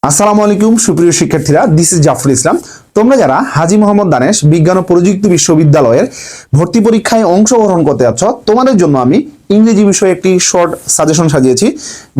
আসসালামু আলাইকুম সুপ্রিয় শিক্ষার্থীরা, দিস ইজ জাফরুল ইসলাম। তোমরা যারা হাজী মোহাম্মদ দানেশ বিজ্ঞান ও প্রযুক্তি বিশ্ববিদ্যালয়ের ভর্তি পরীক্ষায় অংশগ্রহণ করতে যাচ্ছ, তোমাদের জন্য আমি ইংরেজি বিষয়ে একটি শর্ট সাজেশন সাজিয়েছি,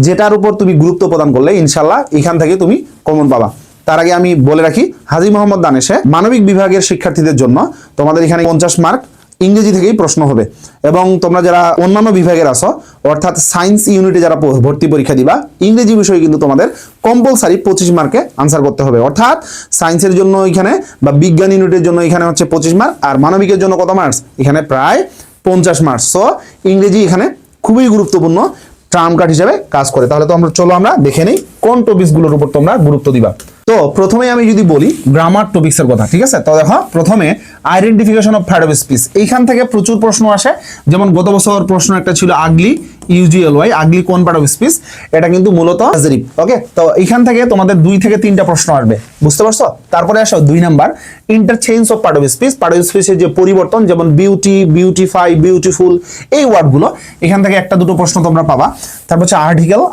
যেটার উপর তুমি গুরুত্ব প্রদান করলে ইনশাল্লাহ এখান থেকে তুমি কমন পাবা। তার আগে আমি বলে রাখি, হাজী মোহাম্মদ দানেশে মানবিক বিভাগের শিক্ষার্থীদের জন্য তোমাদের এখানে 50 মার্ক ইংরেজি থেকেই প্রশ্ন হবে, এবং তোমরা যারা অন্যান্য বিভাগের আছো অর্থাৎ সায়েন্স ইউনিটে যারা ভর্তি পরীক্ষা দিবা, ইংরেজি বিষয়ে কিন্তু তোমাদের কম্পালসারি 25 মার্কে আনসার করতে হবে। অর্থাৎ সায়েন্সের জন্য এখানে বা বিজ্ঞান ইউনিটের জন্য এখানে হচ্ছে 25 মার্ক, আর মানবিকের জন্য কত মার্কস? এখানে প্রায় 50 মার্কস। সো ইংরেজি এখানে খুবই গুরুত্বপূর্ণ ট্রাম্প কার্ড হিসেবে কাজ করে। তাহলে তো আমরা দেখে নিই কোন টপিকসগুলোর উপর তোমরা গুরুত্ব দিবা। তো প্রথমে আমি যদি বলি গ্রামার টপিক্সের কথা, ঠিক আছে? তো দেখো, প্রথমে identification of fad of speech, এইখান থেকে প্রচুর প্রশ্ন আসে। যেমন গত বছর প্রশ্ন একটা ছিল আগলি, ইউজিএলওয়াই, আগলি কোন পার্ট অফ স্পিচ? এটা কিন্তু মূলত অ্যাডজেক্টিভ। ওকে, তো এইখান থেকে তোমাদের 2 থেকে 3টা প্রশ্ন আসবে, বুঝতে পারছো? তারপরে আসো 2 number interchange of part of speech, part of স্পিচের যে পরিবর্তন, যেমন বিউটি, বিউটিফাই, বিউটিফুল, এই ওয়ার্ডগুলো এখান থেকে একটা দুটো প্রশ্ন তোমরা পাবা। তারপর হচ্ছে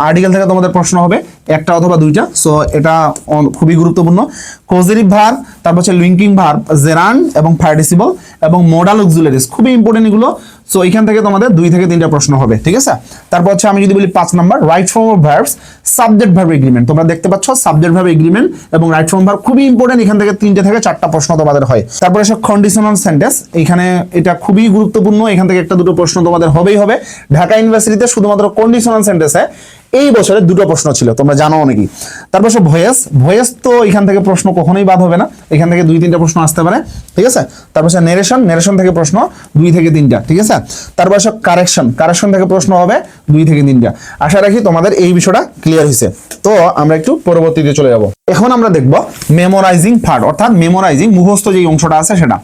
আর্টিকেল থেকে তোমাদের প্রশ্ন হবে একটা অথবা 2টা। সো এটা খুবই গুরুত্বপূর্ণ। কজেটিভ ভার্ব, তারপর হচ্ছে লিঙ্কিং ভার্ব, জেরান্ড এবং পার্টিসিপল এবং মডাল অক্সিলারিজ, খুবই ইম্পর্টেন্ট এগুলো। সো এখান থেকে তোমাদের 2 থেকে 3টা প্রশ্ন হবে, ঠিক আছে? তারপর হচ্ছে আমি যদি বলি 5 number right form of verbs, subject verb agreement. তোমরা দেখতে পাচ্ছ সাবজেক্ট ভার্ব এগ্রিমেন্ট এবং রাইট ফর্ম ভার্ব খুবই ইম্পর্টেন্ট। এখান থেকে 3টে থেকে 4টা প্রশ্ন তোমাদের হয়। তারপরে এসে কন্ডিশনাল সেন্টেন্স, এখানে এটা খুবই গুরুত্বপূর্ণ। এখান থেকে একটা দুটো প্রশ্ন তোমাদের হবেই হবে। ঢাকা ইউনিভার্সিটিতে শুধুমাত্র কন্ডিশনাল সেন্টেন্সে এই বছরে 2টো প্রশ্ন ছিল, তোমরা জানো অনেকেই। তারপর সে ভয়েস তো এখান থেকে প্রশ্ন কখনোই বাদ হবে না, এখান থেকে 2-3টা প্রশ্ন আসতে পারে, ঠিক আছে? তারপর সে নেরেশন থেকে প্রশ্ন 2 থেকে 3টা, ঠিক আছে? তারপর সে কারেকশন থেকে প্রশ্ন হবে 2 থেকে 3টা। আশা রাখি তোমাদের এই বিষয়টা ক্লিয়ার হয়েছে। তো আমরা একটু পরবর্তীতে চলে যাব। এখন আমরা দেখব মেমোরাইজিং পার্ট, অর্থাৎ মেমোরাইজিং মুখস্থ যে অংশটা আছে সেটা।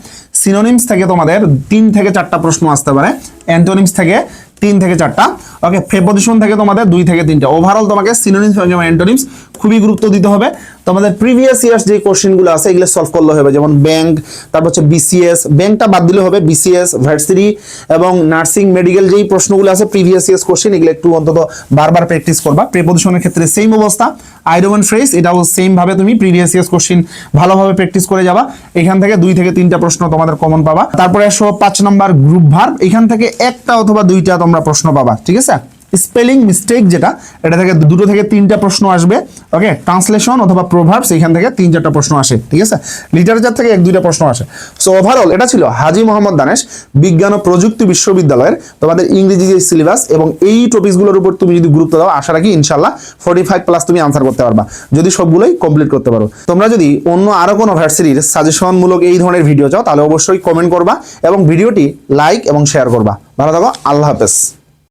সিনোনিমস থেকে তোমাদের 3 থেকে 4টা প্রশ্ন আসতে পারে, অ্যান্টোনিমস থেকে 3 থেকে 4টা, ওকে, প্রিপজিশন থেকে তোমাদের 2 থেকে 3টা। ওভারঅল তোমাকে সিনোনিমস এবং অ্যান্টোনিমস খুবই গুরুত্ব দিতে হবে। তোমাদের প্রিভিয়াস ইয়ার্স যে কোশ্চেনগুলো আছে এগুলো সলভ করলে হবে, যেমন ব্যাংক, তারপর হচ্ছে বিসিএস, ব্যাংকটা বাদ দিলে হবে, বিসিএস, ভার্সিটি এবং নার্সিং, মেডিকেল যেই প্রশ্নগুলো আছে প্রিভিয়াস ইয়ার্স কোশ্চেন, এগুলো একটু অন্তত বারবার প্র্যাকটিস করবা। প্রিপজিশনের ক্ষেত্রে সেম অবস্থা, আইডম এন্ড ফ্রেজ, এটাও সেম ভাবে তুমি প্রিভিয়াস ইয়ার্স কোশ্চেন ভালোভাবে প্র্যাকটিস করে যাবা। এখান থেকে 2 থেকে 3টা প্রশ্ন তোমাদের কমন পাবা। তারপরে আসো 5 নাম্বার গ্রুপ ভার্ব, এখান থেকে একটা অথবা 2টা তোমরা প্রশ্ন পাবা, ঠিক আছে? স্পেলিং মিস্টেক যেটা, এটা থেকে 2 থেকে 3টা প্রশ্ন আসবে, ওকে। ট্রান্সলেশন অথবা প্রভাবস, এখান থেকে 3-4টা প্রশ্ন আসে, ঠিক আছে? লিটারেচার থেকে 1-2টা প্রশ্ন আসে। সো ওভারঅল এটা ছিল হাজী মোহাম্মদ দানেশ বিজ্ঞান ও প্রযুক্তি বিশ্ববিদ্যালয়ের তোমাদের ইংরেজি যে সিলেবাস, এবং এই টপিকসগুলোর উপর তুমি যদি গুরুত্ব দাও, আশা রাখি ইনশাল্লাহ 45+ তুমি আনসার করতে পারবা, যদি সবগুলোই কমপ্লিট করতে পারো। তোমরা যদি অন্য আরো কোনো ভার্সিটির সাজেশনমূলক এই ধরনের ভিডিও চাও, তাহলে অবশ্যই কমেন্ট করবা এবং ভিডিওটি লাইক এবং শেয়ার করবা। ভালো থাকো, আল্লাহ হাফেজ।